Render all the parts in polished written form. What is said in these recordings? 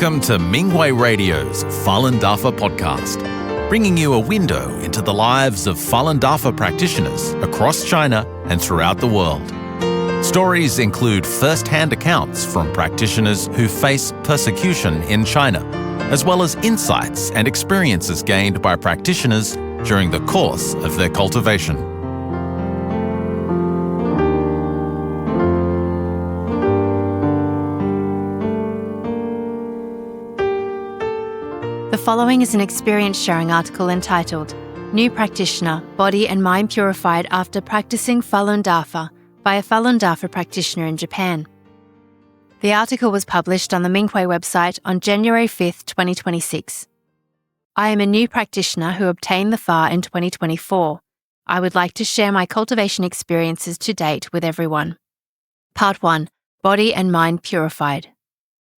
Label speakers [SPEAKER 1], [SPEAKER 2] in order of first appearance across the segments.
[SPEAKER 1] Welcome to Minghui Radio's Falun Dafa podcast, bringing you a window into the lives of Falun Dafa practitioners across China and throughout the world. Stories include first-hand accounts from practitioners who face persecution in China, as well as insights and experiences gained by practitioners during the course of their cultivation.
[SPEAKER 2] The following is an experience sharing article entitled New Practitioner, Body and Mind Purified After Practicing Falun Dafa by a Falun Dafa practitioner in Japan. The article was published on the Minghui website on January 5, 2026. I am a new practitioner who obtained the Fa in 2024. I would like to share my cultivation experiences to date with everyone. Part 1. Body and Mind Purified.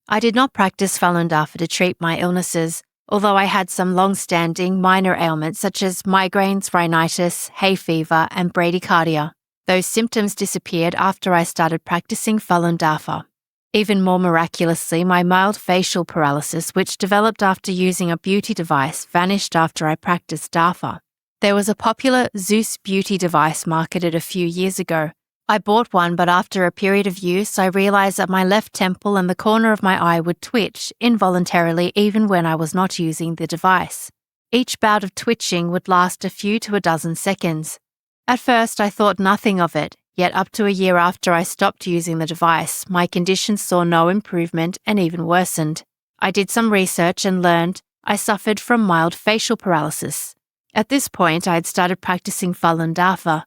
[SPEAKER 2] I did not practice Falun Dafa to treat my illnesses, although I had some long-standing minor ailments such as migraines, rhinitis, hay fever, and bradycardia. Those symptoms disappeared after I started practicing Falun Dafa. Even more miraculously, my mild facial paralysis, which developed after using a beauty device, vanished after I practiced Dafa. There was a popular Zeus beauty device marketed a few years ago. I bought one, but after a period of use, I realized that my left temple and the corner of my eye would twitch involuntarily even when I was not using the device. Each bout of twitching would last a few to a dozen seconds. At first, I thought nothing of it, yet up to a year after I stopped using the device, my condition saw no improvement and even worsened. I did some research and learned I suffered from mild facial paralysis. At this point, I had started practicing Falun Dafa.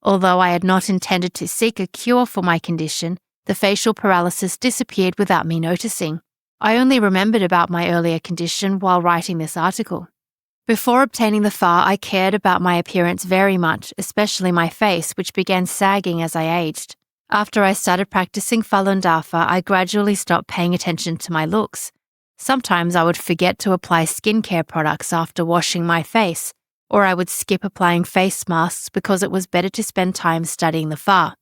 [SPEAKER 2] Although I had not intended to seek a cure for my condition, the facial paralysis disappeared without me noticing. I only remembered about my earlier condition while writing this article. Before obtaining the Fa, I cared about my appearance very much, especially my face, which began sagging as I aged. After I started practicing Falun Dafa, I gradually stopped paying attention to my looks. Sometimes I would forget to apply skincare products after washing my face, or I would skip applying face masks because it was better to spend time studying the Fa.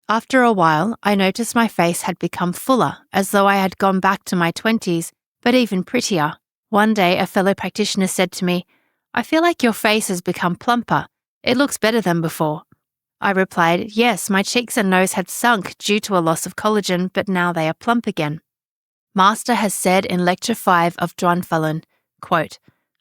[SPEAKER 2] After a while, I noticed my face had become fuller, as though I had gone back to my 20s, but even prettier. One day, a fellow practitioner said to me, "I feel like your face has become plumper. It looks better than before." I replied, "Yes, my cheeks and nose had sunk due to a loss of collagen, but now they are plump again." Master has said in Lecture 5 of Duan Falun, quote,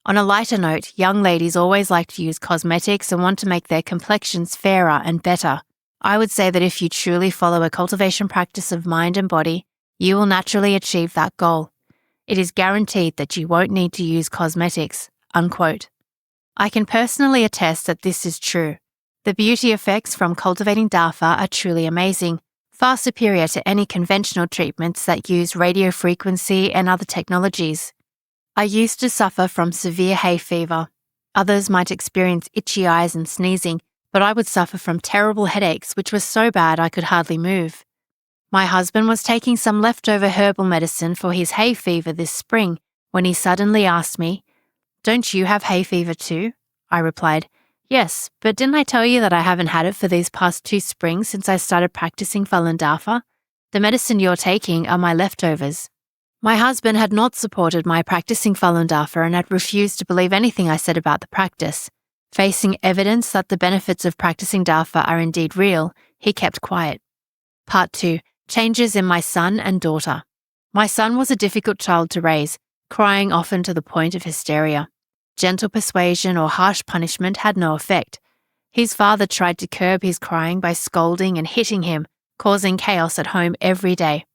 [SPEAKER 2] "On a lighter note, young ladies always like to use cosmetics and want to make their complexions fairer and better. I would say that if you truly follow a cultivation practice of mind and body, you will naturally achieve that goal. It is guaranteed that you won't need to use cosmetics." Unquote. I can personally attest that this is true. The beauty effects from cultivating Dafa are truly amazing, far superior to any conventional treatments that use radiofrequency and other technologies. I used to suffer from severe hay fever. Others might experience itchy eyes and sneezing, but I would suffer from terrible headaches, which were so bad I could hardly move. My husband was taking some leftover herbal medicine for his hay fever this spring when he suddenly asked me, "Don't you have hay fever too?" I replied, "Yes, but didn't I tell you that I haven't had it for these past 2 springs since I started practicing Falun Dafa? The medicine you're taking are my leftovers." My husband had not supported my practicing Falun Dafa and had refused to believe anything I said about the practice. Facing evidence that the benefits of practicing Dafa are indeed real, he kept quiet. Part 2. Changes in my son and daughter. My son was a difficult child to raise, crying often to the point of hysteria. Gentle persuasion or harsh punishment had no effect. His father tried to curb his crying by scolding and hitting him, causing chaos at home every day.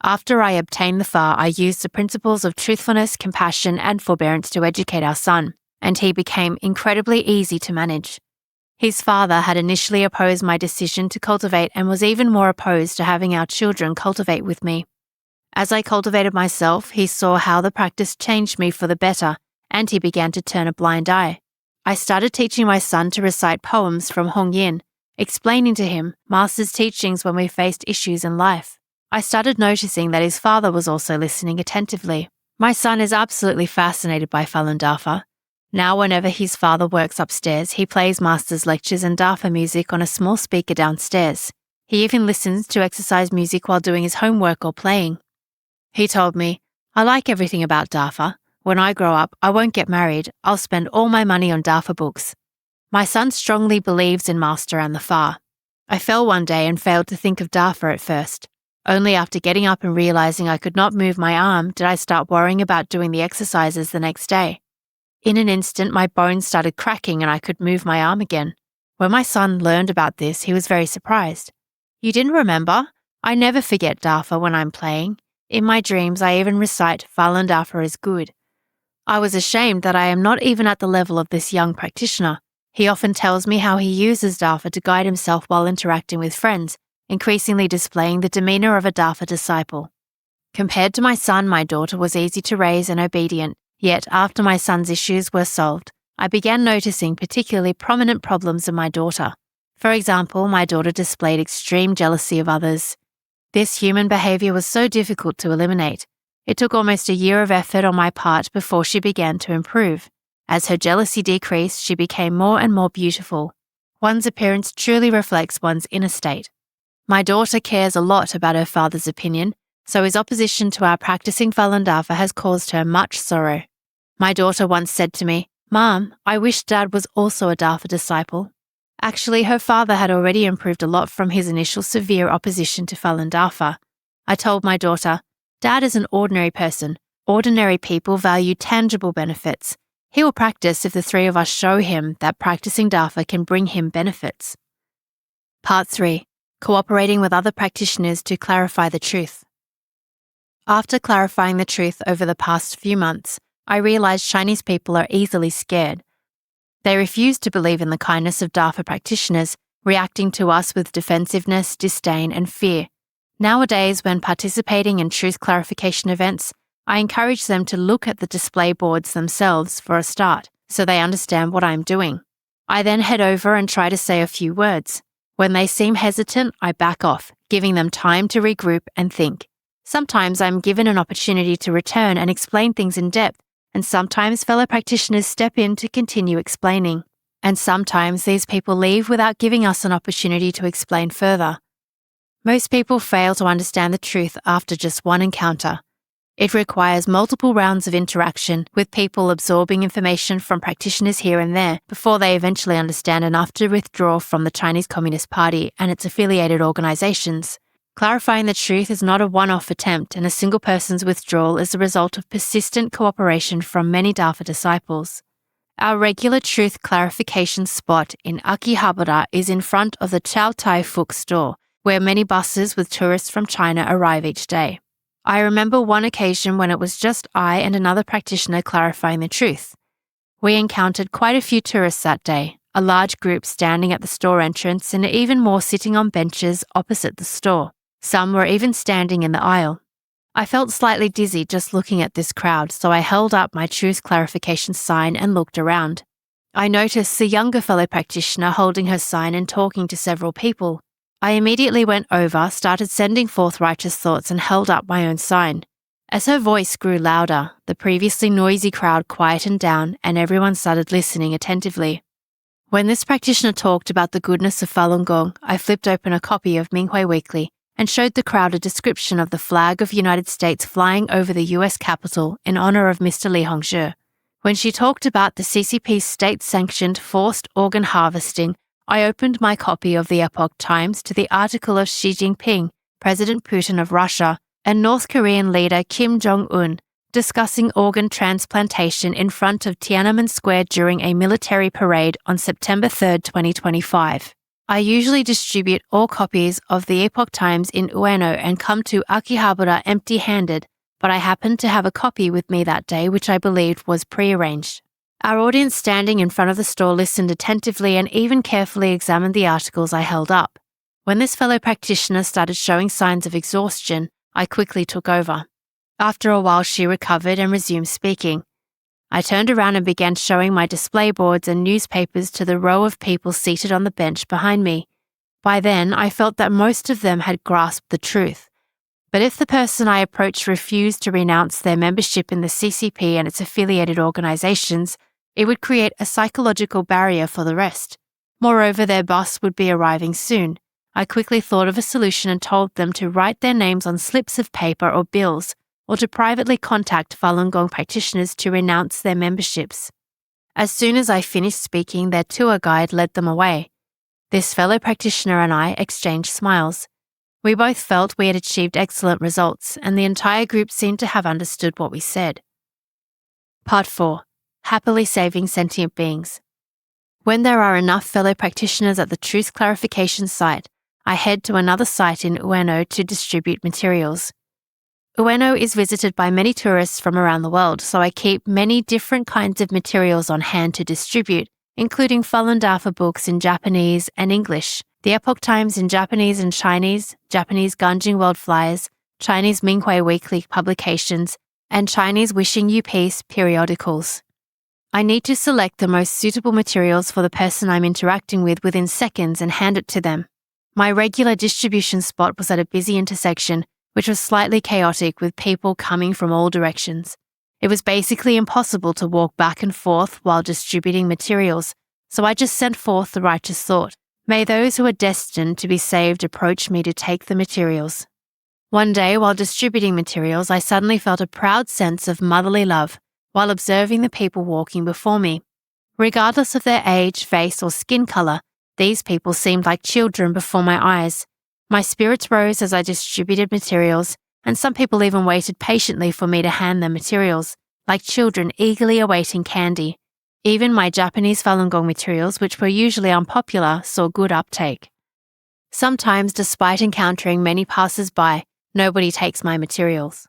[SPEAKER 2] After I obtained the Fa, I used the principles of truthfulness, compassion, and forbearance to educate our son, and he became incredibly easy to manage. His father had initially opposed my decision to cultivate and was even more opposed to having our children cultivate with me. As I cultivated myself, he saw how the practice changed me for the better, and he began to turn a blind eye. I started teaching my son to recite poems from Hong Yin, explaining to him Master's teachings when we faced issues in life. I started noticing that his father was also listening attentively. My son is absolutely fascinated by Falun Dafa. Now whenever his father works upstairs, he plays Master's lectures and Dafa music on a small speaker downstairs. He even listens to exercise music while doing his homework or playing. He told me, I like everything about DAFA. When I grow up, I won't get married. I'll spend all my money on DAFA books. My son strongly believes in Master and the Fa. I fell one day and failed to think of DAFA at first. Only after getting up and realizing I could not move my arm did I start worrying about doing the exercises the next day. In an instant, my bones started cracking and I could move my arm again. When my son learned about this, he was very surprised. "You didn't remember? I never forget DAFA when I'm playing. In my dreams, I even recite Falun Dafa is good." I was ashamed that I am not even at the level of this young practitioner. He often tells me how he uses DAFA to guide himself while interacting with friends, increasingly displaying the demeanor of a DAFA disciple. Compared to my son, my daughter was easy to raise and obedient, yet after my son's issues were solved, I began noticing particularly prominent problems in my daughter. For example, my daughter displayed extreme jealousy of others. This human behavior was so difficult to eliminate. It took almost a year of effort on my part before she began to improve. As her jealousy decreased, she became more and more beautiful. One's appearance truly reflects one's inner state. My daughter cares a lot about her father's opinion, so his opposition to our practicing Falun Dafa has caused her much sorrow. My daughter once said to me, "Mom, I wish Dad was also a Dafa disciple." Actually, her father had already improved a lot from his initial severe opposition to Falun Dafa. I told my daughter, "Dad is an ordinary person. Ordinary people value tangible benefits. He will practice if the three of us show him that practicing Dafa can bring him benefits." Part 3. Cooperating with other practitioners to clarify the truth. After clarifying the truth over the past few months, I realized Chinese people are easily scared. They refuse to believe in the kindness of Dafa practitioners, reacting to us with defensiveness, disdain, and fear. Nowadays, when participating in truth clarification events, I encourage them to look at the display boards themselves for a start, so they understand what I'm doing. I then head over and try to say a few words. When they seem hesitant, I back off, giving them time to regroup and think. Sometimes I'm given an opportunity to return and explain things in depth, and sometimes fellow practitioners step in to continue explaining. And sometimes these people leave without giving us an opportunity to explain further. Most people fail to understand the truth after just one encounter. It requires multiple rounds of interaction, with people absorbing information from practitioners here and there before they eventually understand enough to withdraw from the Chinese Communist Party and its affiliated organizations. Clarifying the truth is not a one-off attempt, and a single person's withdrawal is the result of persistent cooperation from many Dafa disciples. Our regular truth clarification spot in Akihabara is in front of the Chow Tai Fook store, where many buses with tourists from China arrive each day. I remember one occasion when it was just I and another practitioner clarifying the truth. We encountered quite a few tourists that day, a large group standing at the store entrance and even more sitting on benches opposite the store. Some were even standing in the aisle. I felt slightly dizzy just looking at this crowd, so I held up my truth clarification sign and looked around. I noticed the younger fellow practitioner holding her sign and talking to several people. I immediately went over, started sending forth righteous thoughts and held up my own sign. As her voice grew louder, the previously noisy crowd quietened down and everyone started listening attentively. When this practitioner talked about the goodness of Falun Gong, I flipped open a copy of Minghui Weekly and showed the crowd a description of the flag of the United States flying over the US Capitol in honor of Mr. Li Hongzhi. When she talked about the CCP's state-sanctioned forced organ harvesting, I opened my copy of the Epoch Times to the article of Xi Jinping, President Putin of Russia, and North Korean leader Kim Jong-un discussing organ transplantation in front of Tiananmen Square during a military parade on September 3, 2025. I usually distribute all copies of the Epoch Times in Ueno and come to Akihabara empty-handed, but I happened to have a copy with me that day which I believed was prearranged. Our audience standing in front of the store listened attentively and even carefully examined the articles I held up. When this fellow practitioner started showing signs of exhaustion, I quickly took over. After a while, she recovered and resumed speaking. I turned around and began showing my display boards and newspapers to the row of people seated on the bench behind me. By then, I felt that most of them had grasped the truth. But if the person I approached refused to renounce their membership in the CCP and its affiliated organizations, it would create a psychological barrier for the rest. Moreover, their bus would be arriving soon. I quickly thought of a solution and told them to write their names on slips of paper or bills, or to privately contact Falun Gong practitioners to renounce their memberships. As soon as I finished speaking, their tour guide led them away. This fellow practitioner and I exchanged smiles. We both felt we had achieved excellent results, and the entire group seemed to have understood what we said. Part 4. Happily saving sentient beings. When there are enough fellow practitioners at the Truth Clarification site, I head to another site in Ueno to distribute materials. Ueno is visited by many tourists from around the world, so I keep many different kinds of materials on hand to distribute, including Falun Dafa books in Japanese and English, the Epoch Times in Japanese and Chinese, Japanese Ganjing World Flyers, Chinese Minghui Weekly publications, and Chinese Wishing You Peace periodicals. I need to select the most suitable materials for the person I'm interacting with within seconds and hand it to them. My regular distribution spot was at a busy intersection, which was slightly chaotic with people coming from all directions. It was basically impossible to walk back and forth while distributing materials, so I just sent forth the righteous thought. May those who are destined to be saved approach me to take the materials. One day, while distributing materials, I suddenly felt a proud sense of motherly love while observing the people walking before me. Regardless of their age, face, or skin color, these people seemed like children before my eyes. My spirits rose as I distributed materials, and some people even waited patiently for me to hand them materials, like children eagerly awaiting candy. Even my Japanese Falun Gong materials, which were usually unpopular, saw good uptake. Sometimes, despite encountering many passers-by, nobody takes my materials.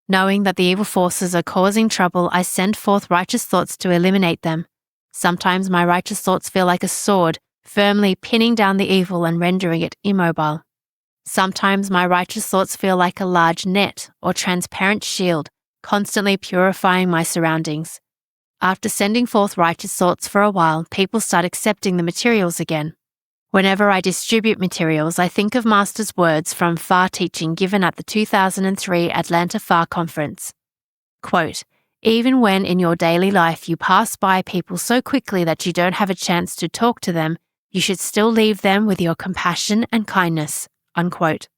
[SPEAKER 2] Knowing that the evil forces are causing trouble, I send forth righteous thoughts to eliminate them. Sometimes my righteous thoughts feel like a sword, firmly pinning down the evil and rendering it immobile. Sometimes my righteous thoughts feel like a large net or transparent shield, constantly purifying my surroundings. After sending forth righteous thoughts for a while, people start accepting the materials again. Whenever I distribute materials, I think of Master's words from Fa teaching given at the 2003 Atlanta Fa Conference. Quote, "Even when in your daily life you pass by people so quickly that you don't have a chance to talk to them, you should still leave them with your compassion and kindness." Unquote.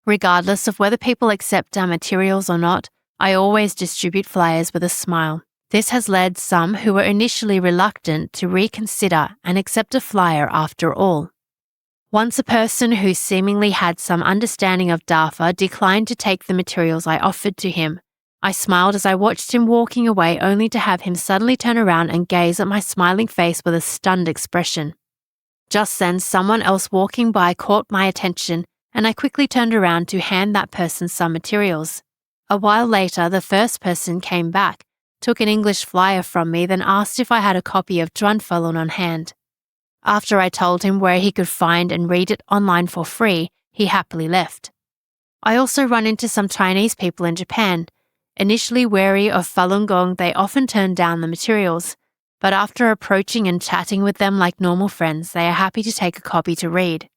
[SPEAKER 2] Regardless of whether people accept our materials or not, I always distribute flyers with a smile. This has led some who were initially reluctant to reconsider and accept a flyer after all. Once a person who seemingly had some understanding of Dafa declined to take the materials I offered to him. I smiled as I watched him walking away, only to have him suddenly turn around and gaze at my smiling face with a stunned expression. Just then, someone else walking by caught my attention, and I quickly turned around to hand that person some materials. A while later, the first person came back, took an English flyer from me, then asked if I had a copy of Zhuan Falun on hand. After I told him where he could find and read it online for free, he happily left. I also run into some Chinese people in Japan. Initially wary of Falun Gong, they often turn down the materials, but after approaching and chatting with them like normal friends, they are happy to take a copy to read.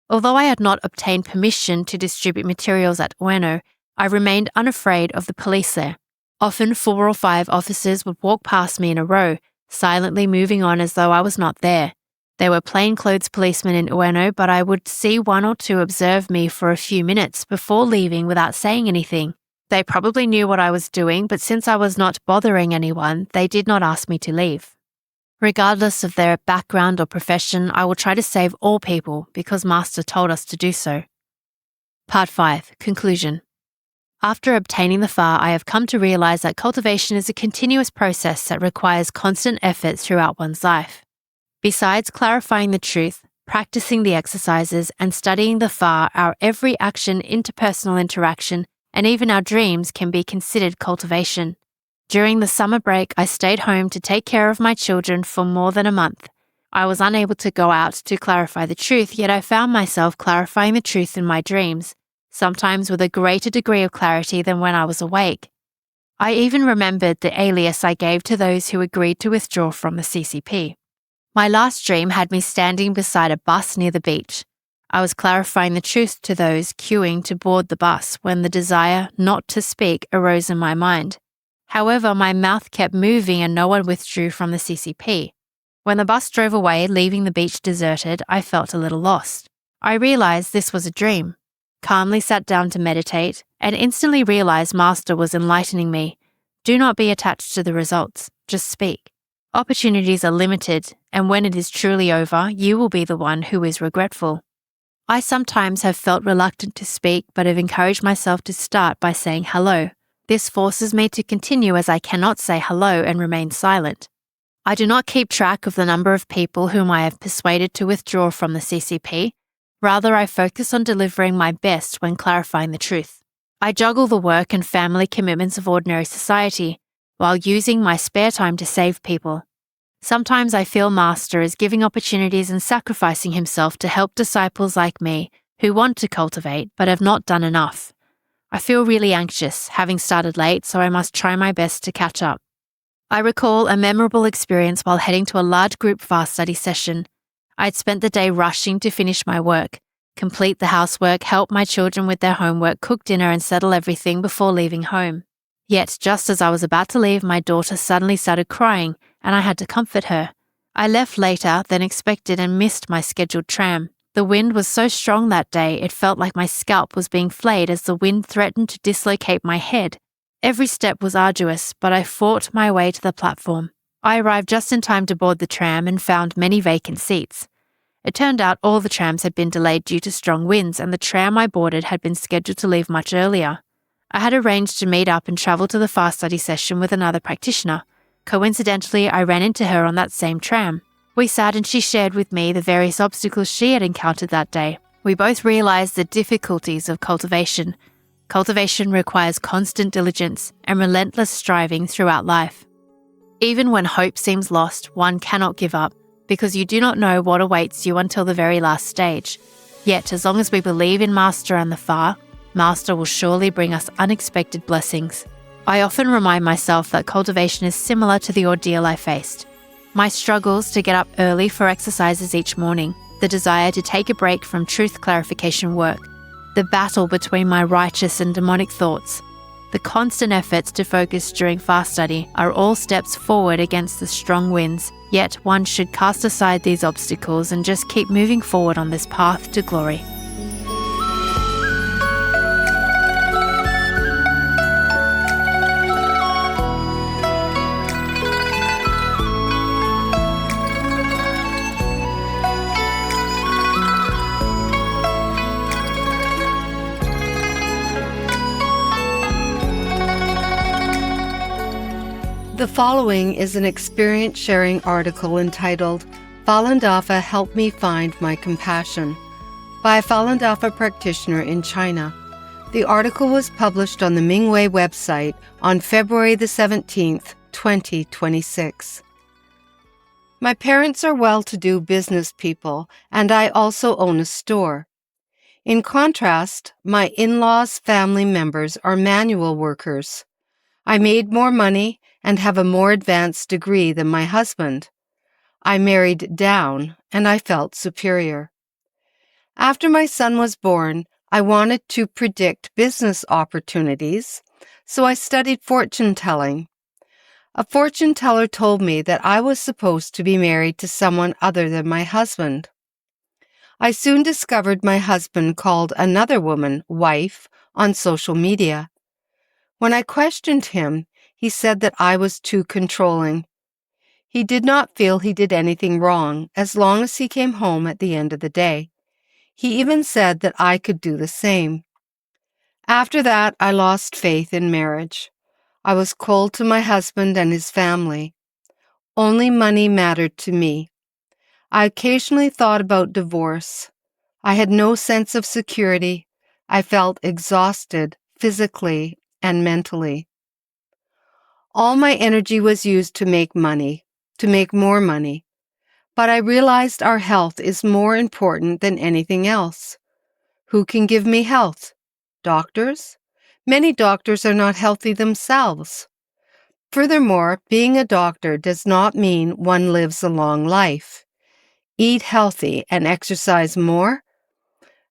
[SPEAKER 2] Although I had not obtained permission to distribute materials at Ueno, I remained unafraid of the police there. Often 4 or 5 officers would walk past me in a row, silently moving on as though I was not there. There were plainclothes policemen in Ueno, but I would see 1 or 2 observe me for a few minutes before leaving without saying anything. They probably knew what I was doing, but since I was not bothering anyone, they did not ask me to leave. Regardless of their background or profession, I will try to save all people because Master told us to do so. Part 5. Conclusion. After obtaining the Fa, I have come to realize that cultivation is a continuous process that requires constant effort throughout one's life. Besides clarifying the truth, practicing the exercises, and studying the Fa, our every action, interpersonal interaction, and even our dreams can be considered cultivation. During the summer break, I stayed home to take care of my children for more than a month. I was unable to go out to clarify the truth, yet I found myself clarifying the truth in my dreams, sometimes with a greater degree of clarity than when I was awake. I even remembered the alias I gave to those who agreed to withdraw from the CCP. My last dream had me standing beside a bus near the beach. I was clarifying the truth to those queuing to board the bus when the desire not to speak arose in my mind. However, my mouth kept moving and no one withdrew from the CCP. When the bus drove away, leaving the beach deserted, I felt a little lost. I realized this was a dream. calmly sat down to meditate, and instantly realized Master was enlightening me. Do not be attached to the results, just speak. Opportunities are limited, and when it is truly over, you will be the one who is regretful. I sometimes have felt reluctant to speak, but have encouraged myself to start by saying hello. This forces me to continue as I cannot say hello and remain silent. I do not keep track of the number of people whom I have persuaded to withdraw from the CCP. Rather, I focus on delivering my best when clarifying the truth. I juggle the work and family commitments of ordinary society, while using my spare time to save people. Sometimes I feel Master is giving opportunities and sacrificing himself to help disciples like me who want to cultivate but have not done enough. I feel really anxious, having started late, so I must try my best to catch up. I recall a memorable experience while heading to a large group fast study session. I had spent the day rushing to finish my work, complete the housework, help my children with their homework, cook dinner and settle everything before leaving home. Yet, just as I was about to leave, my daughter suddenly started crying, and I had to comfort her. I left later than expected and missed my scheduled tram. The wind was so strong that day, it felt like my scalp was being flayed as the wind threatened to dislocate my head. Every step was arduous, but I fought my way to the platform. I arrived just in time to board the tram and found many vacant seats. It turned out all the trams had been delayed due to strong winds, and the tram I boarded had been scheduled to leave much earlier. I had arranged to meet up and travel to the fast study session with another practitioner. Coincidentally, I ran into her on that same tram. We sat and she shared with me the various obstacles she had encountered that day. We both realized the difficulties of cultivation. Cultivation requires constant diligence and relentless striving throughout life. Even when hope seems lost, one cannot give up, because you do not know what awaits you until the very last stage. Yet, as long as we believe in Master and the Far, Master will surely bring us unexpected blessings. I often remind myself that cultivation is similar to the ordeal I faced. My struggles to get up early for exercises each morning, the desire to take a break from truth clarification work, the battle between my righteous and demonic thoughts, the constant efforts to focus during fast study are all steps forward against the strong winds, yet one should cast aside these obstacles and just keep moving forward on this path to glory.
[SPEAKER 3] The following is an experience-sharing article entitled, Falun Dafa Helped Me Find My Compassion, by a Falun Dafa practitioner in China. The article was published on the Mingwei website on February the 17th, 2026. My parents are well-to-do business people, and I also own a store. In contrast, my in-laws' family members are manual workers. I made more money and have a more advanced degree than my husband. I married down, and I felt superior. After my son was born, I wanted to predict business opportunities, so I studied fortune-telling. A fortune teller told me that I was supposed to be married to someone other than my husband. I soon discovered my husband called another woman wife on social media. When I questioned him, he said that I was too controlling. He did not feel he did anything wrong as long as he came home at the end of the day. He even said that I could do the same. After that, I lost faith in marriage. I was cold to my husband and his family. Only money mattered to me. I occasionally thought about divorce. I had no sense of security. I felt exhausted physically and mentally. All my energy was used to make money, to make more money. But I realized our health is more important than anything else. Who can give me health? Doctors? Many doctors are not healthy themselves. Furthermore, being a doctor does not mean one lives a long life. Eat healthy and exercise more.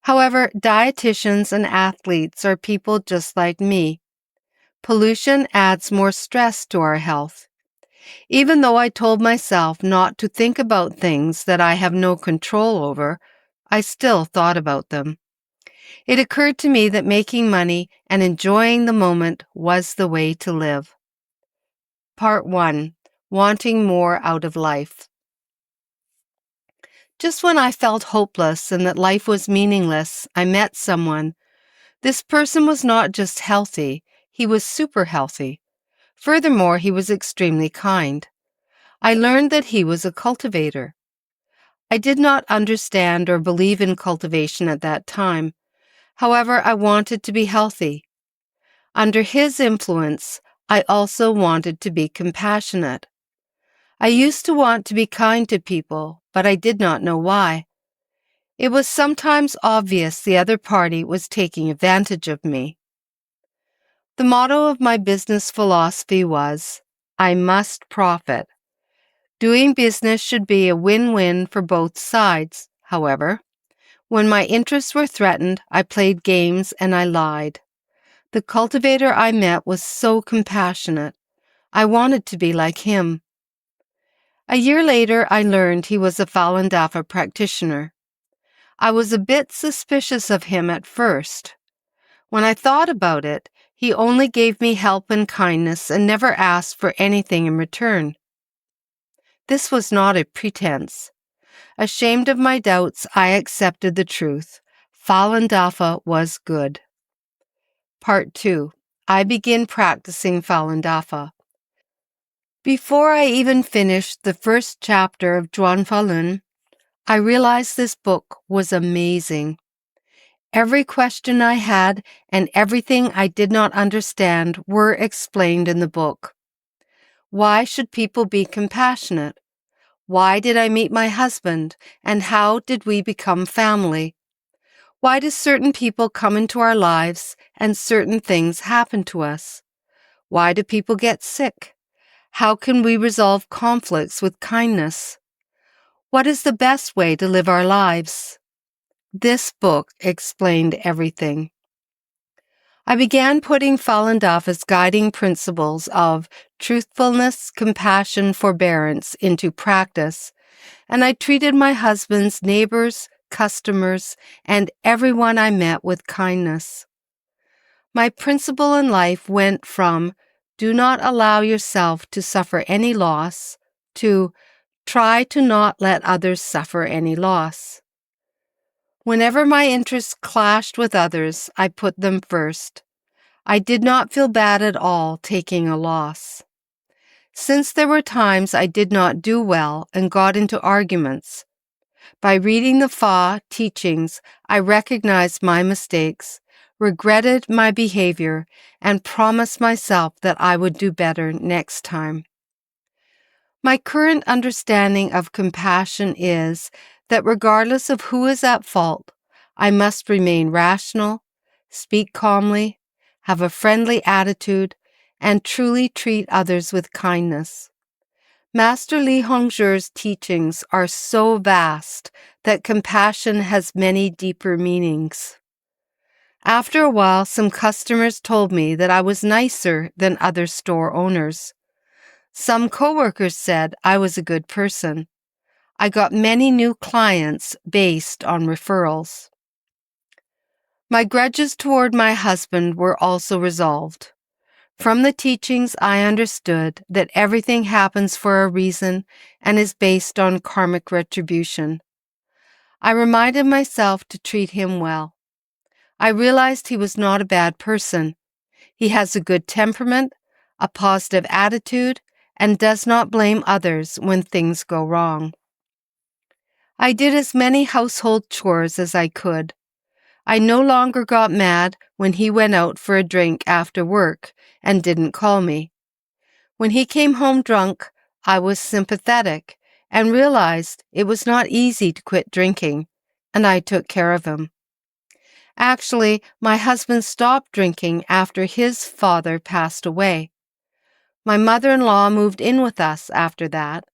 [SPEAKER 3] However, dietitians and athletes are people just like me. Pollution adds more stress to our health. Even though I told myself not to think about things that I have no control over, I still thought about them. It occurred to me that making money and enjoying the moment was the way to live. Part 1. Wanting more out of life. Just when I felt hopeless and that life was meaningless, I met someone. This person was not just healthy, he was super healthy. Furthermore, he was extremely kind. I learned that he was a cultivator. I did not understand or believe in cultivation at that time. However, I wanted to be healthy. Under his influence, I also wanted to be compassionate. I used to want to be kind to people, but I did not know why. It was sometimes obvious the other party was taking advantage of me. The motto of my business philosophy was, I must profit. Doing business should be a win-win for both sides. However, when my interests were threatened, I played games and I lied. The cultivator I met was so compassionate. I wanted to be like him. A year later, I learned he was a Falun Dafa practitioner. I was a bit suspicious of him at first. When I thought about it, he only gave me help and kindness and never asked for anything in return. This was not a pretense. Ashamed of my doubts, I accepted the truth. Falun Dafa was good. Part 2. I begin practicing Falun Dafa. Before I even finished the first chapter of Zhuan Falun, I realized this book was amazing. Every question I had and everything I did not understand were explained in the book. Why should people be compassionate? Why did I meet my husband, and how did we become family? Why do certain people come into our lives and certain things happen to us? Why do people get sick? How can we resolve conflicts with kindness? What is the best way to live our lives? This book explained everything. I began putting Falun Dafa's guiding principles of truthfulness, compassion, forbearance into practice, and I treated my husband's neighbors, customers, and everyone I met with kindness. My principle in life went from do not allow yourself to suffer any loss to try to not let others suffer any loss. Whenever my interests clashed with others, I put them first. I did not feel bad at all taking a loss. Since there were times I did not do well and got into arguments, by reading the Fa teachings, I recognized my mistakes, regretted my behavior, and promised myself that I would do better next time. My current understanding of compassion is that regardless of who is at fault, I must remain rational, speak calmly, have a friendly attitude, and truly treat others with kindness. Master Li Hongzhi's teachings are so vast that compassion has many deeper meanings. After a while, some customers told me that I was nicer than other store owners. Some coworkers said I was a good person. I got many new clients based on referrals. My grudges toward my husband were also resolved. From the teachings, I understood that everything happens for a reason and is based on karmic retribution. I reminded myself to treat him well. I realized he was not a bad person. He has a good temperament, a positive attitude, and does not blame others when things go wrong. I did as many household chores as I could. I no longer got mad when he went out for a drink after work and didn't call me. When he came home drunk, I was sympathetic and realized it was not easy to quit drinking, and I took care of him. Actually, my husband stopped drinking after his father passed away. My mother-in-law moved in with us after that.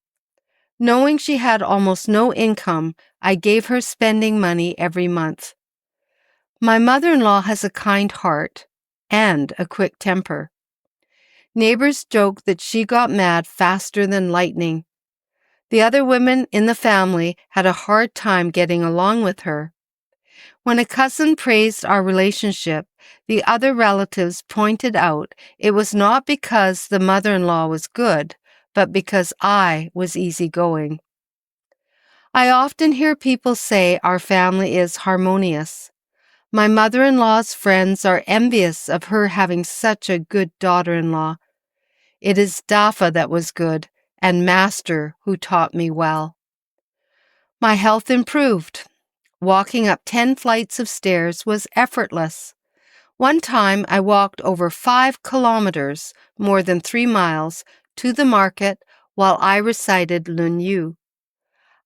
[SPEAKER 3] Knowing she had almost no income, I gave her spending money every month. My mother-in-law has a kind heart and a quick temper. Neighbors joked that she got mad faster than lightning. The other women in the family had a hard time getting along with her. When a cousin praised our relationship, the other relatives pointed out it was not because the mother-in-law was good, but because I was easygoing. I often hear people say our family is harmonious. My mother-in-law's friends are envious of her having such a good daughter-in-law. It is Dafa that was good, and Master who taught me well. My health improved. Walking up 10 flights of stairs was effortless. One time I walked over 5 kilometers, more than 3 miles, to the market while I recited Lun Yu.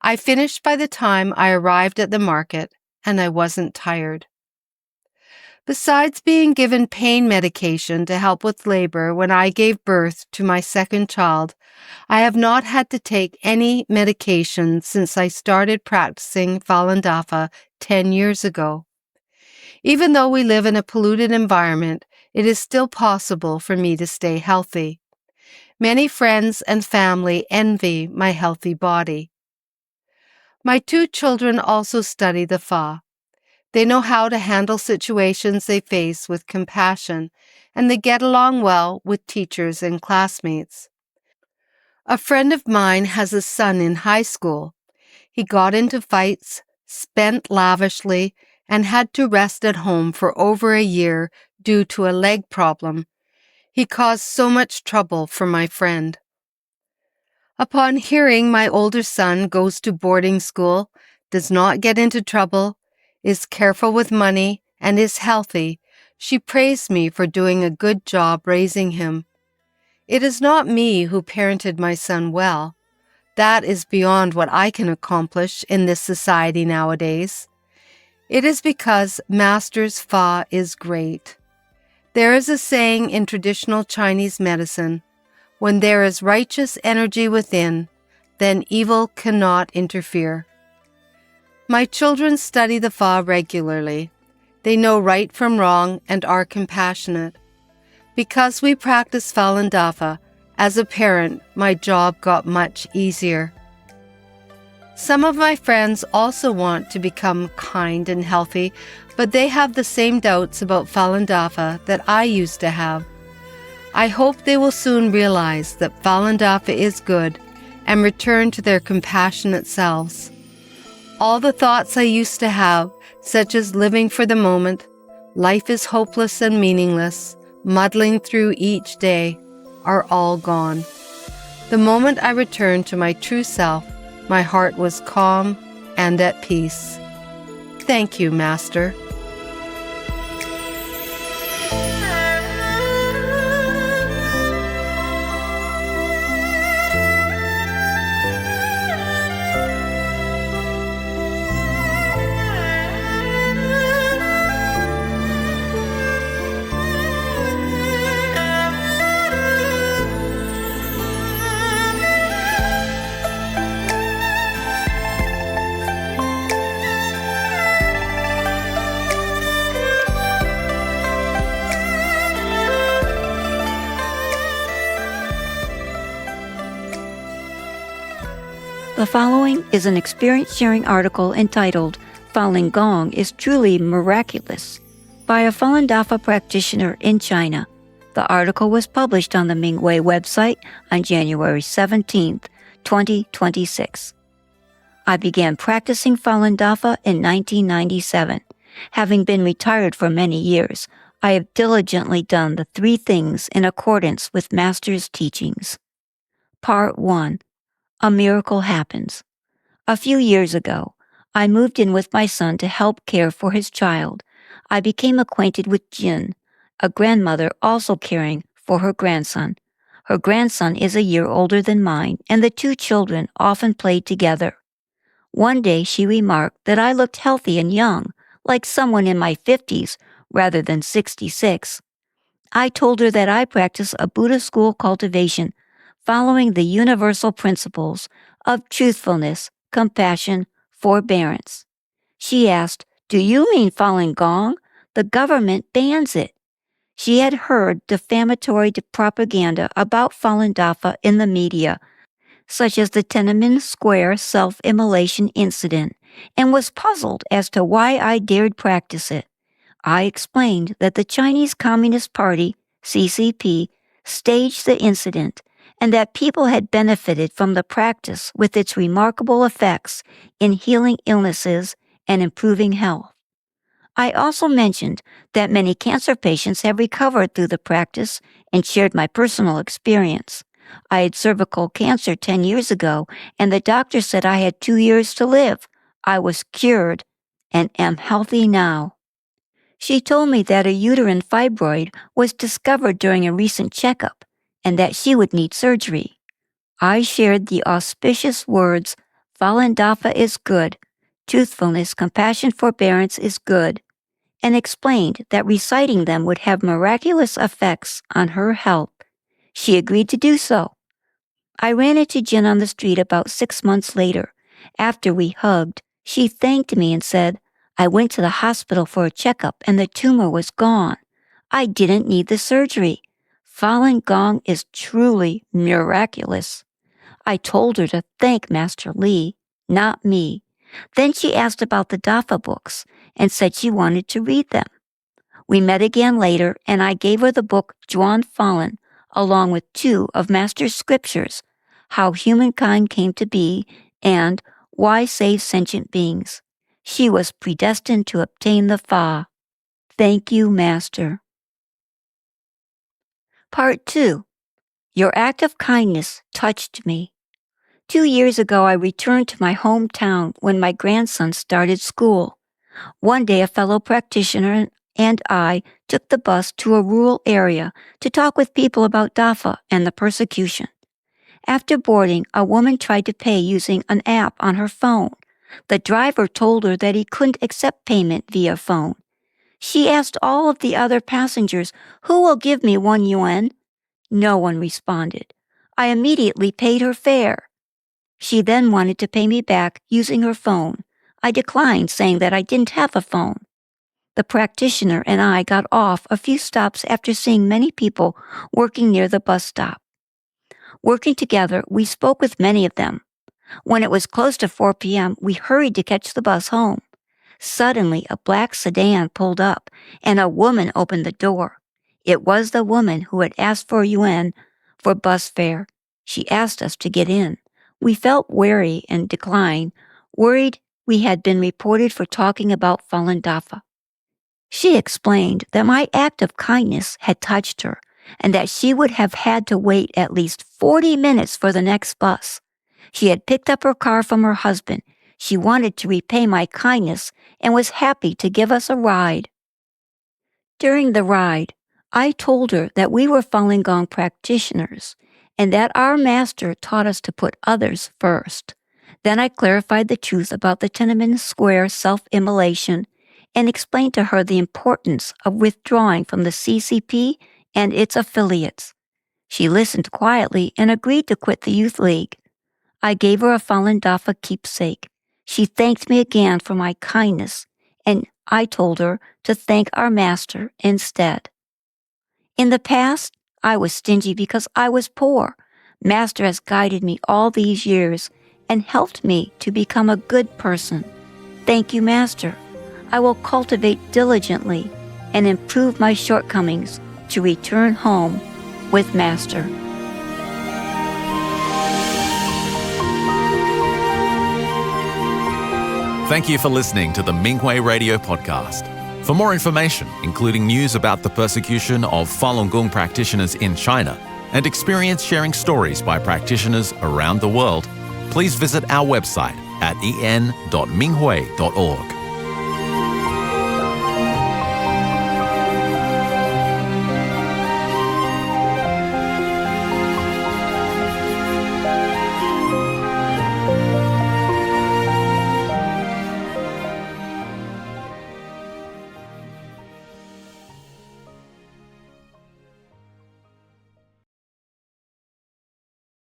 [SPEAKER 3] I finished by the time I arrived at the market, and I wasn't tired. Besides being given pain medication to help with labor when I gave birth to my second child, I have not had to take any medication since I started practicing Falun Dafa 10 years ago. Even though we live in a polluted environment, it is still possible for me to stay healthy. Many friends and family envy my healthy body. My 2 children also study the Fa. They know how to handle situations they face with compassion, and they get along well with teachers and classmates. A friend of mine has a son in high school. He got into fights, spent lavishly, and had to rest at home for over a year due to a leg problem. He caused so much trouble for my friend. Upon hearing my older son goes to boarding school, does not get into trouble, is careful with money, and is healthy, she praised me for doing a good job raising him. It is not me who parented my son well. That is beyond what I can accomplish in this society nowadays. It is because Master's Fa is great. There is a saying in traditional Chinese medicine, when there is righteous energy within, then evil cannot interfere. My children study the Fa regularly. They know right from wrong and are compassionate. Because we practice Falun Dafa, as a parent, my job got much easier. Some of my friends also want to become kind and healthy, but they have the same doubts about Falun Dafa that I used to have. I hope they will soon realize that Falun Dafa is good and return to their compassionate selves. All the thoughts I used to have, such as living for the moment, life is hopeless and meaningless, muddling through each day, are all gone. The moment I returned to my true self, my heart was calm and at peace. Thank you, Master.
[SPEAKER 4] The following is an experience-sharing article entitled Falun Gong is Truly Miraculous by a Falun Dafa practitioner in China. The article was published on the Mingwei website on January 17, 2026. I began practicing Falun Dafa in 1997. Having been retired for many years, I have diligently done the 3 things in accordance with Master's teachings. Part 1. A miracle happens. A few years ago, I moved in with my son to help care for his child. I became acquainted with Jin, a grandmother also caring for her grandson. Her grandson is a year older than mine, and the 2 children often played together. One day she remarked that I looked healthy and young, like someone in my 50s rather than 66. I told her that I practice a Buddha school cultivation following the universal principles of truthfulness, compassion, forbearance. She asked, "Do you mean Falun Gong? The government bans it." She had heard defamatory propaganda about Falun Dafa in the media, such as the Tiananmen Square self-immolation incident and was puzzled as to why I dared practice it. I explained that the Chinese Communist Party, CCP, staged the incident and that people had benefited from the practice with its remarkable effects in healing illnesses and improving health. I also mentioned that many cancer patients have recovered through the practice and shared my personal experience. I had cervical cancer 10 years ago, and the doctor said I had 2 years to live. I was cured and am healthy now. She told me that a uterine fibroid was discovered during a recent checkup and that she would need surgery. I shared the auspicious words, Falun Dafa is good, truthfulness, compassion, forbearance is good, and explained that reciting them would have miraculous effects on her health. She agreed to do so. I ran into Jen on the street about 6 months later. After we hugged, she thanked me and said, I went to the hospital for a checkup and the tumor was gone. I didn't need the surgery. Falun Gong is truly miraculous. I told her to thank Master Li, not me. Then she asked about the Dafa books and said she wanted to read them. We met again later and I gave her the book Zhuan Falun, along with 2 of Master's scriptures, How Humankind Came to Be and Why Save Sentient Beings. She was predestined to obtain the Fa. Thank you, Master. Part 2. Your act of kindness touched me. 2 years ago, I returned to my hometown when my grandson started school. One day, a fellow practitioner and I took the bus to a rural area to talk with people about Dafa and the persecution. After boarding, a woman tried to pay using an app on her phone. The driver told her that he couldn't accept payment via phone. She asked all of the other passengers, who will give me 1 yuan? No one responded. I immediately paid her fare. She then wanted to pay me back using her phone. I declined, saying that I didn't have a phone. The practitioner and I got off a few stops after seeing many people working near the bus stop. Working together, we spoke with many of them. When it was close to 4 p.m., we hurried to catch the bus home. Suddenly, a black sedan pulled up, and a woman opened the door. It was the woman who had asked for yuan for bus fare. She asked us to get in. We felt wary and declined, worried we had been reported for talking about Falun Dafa. She explained that my act of kindness had touched her and that she would have had to wait at least 40 minutes for the next bus. She had picked up her car from her husband. She wanted to repay my kindness and was happy to give us a ride. During the ride, I told her that we were Falun Gong practitioners and that our master taught us to put others first. Then I clarified the truth about the Tiananmen Square self-immolation and explained to her the importance of withdrawing from the CCP and its affiliates. She listened quietly and agreed to quit the Youth League. I gave her a Falun Dafa keepsake. She thanked me again for my kindness, and I told her to thank our master instead. In the past, I was stingy because I was poor. Master has guided me all these years and helped me to become a good person. Thank you, Master. I will cultivate diligently and improve my shortcomings to return home with Master.
[SPEAKER 1] Thank you for listening to the Minghui Radio Podcast. For more information, including news about the persecution of Falun Gong practitioners in China and experience sharing stories by practitioners around the world, please visit our website at en.minghui.org.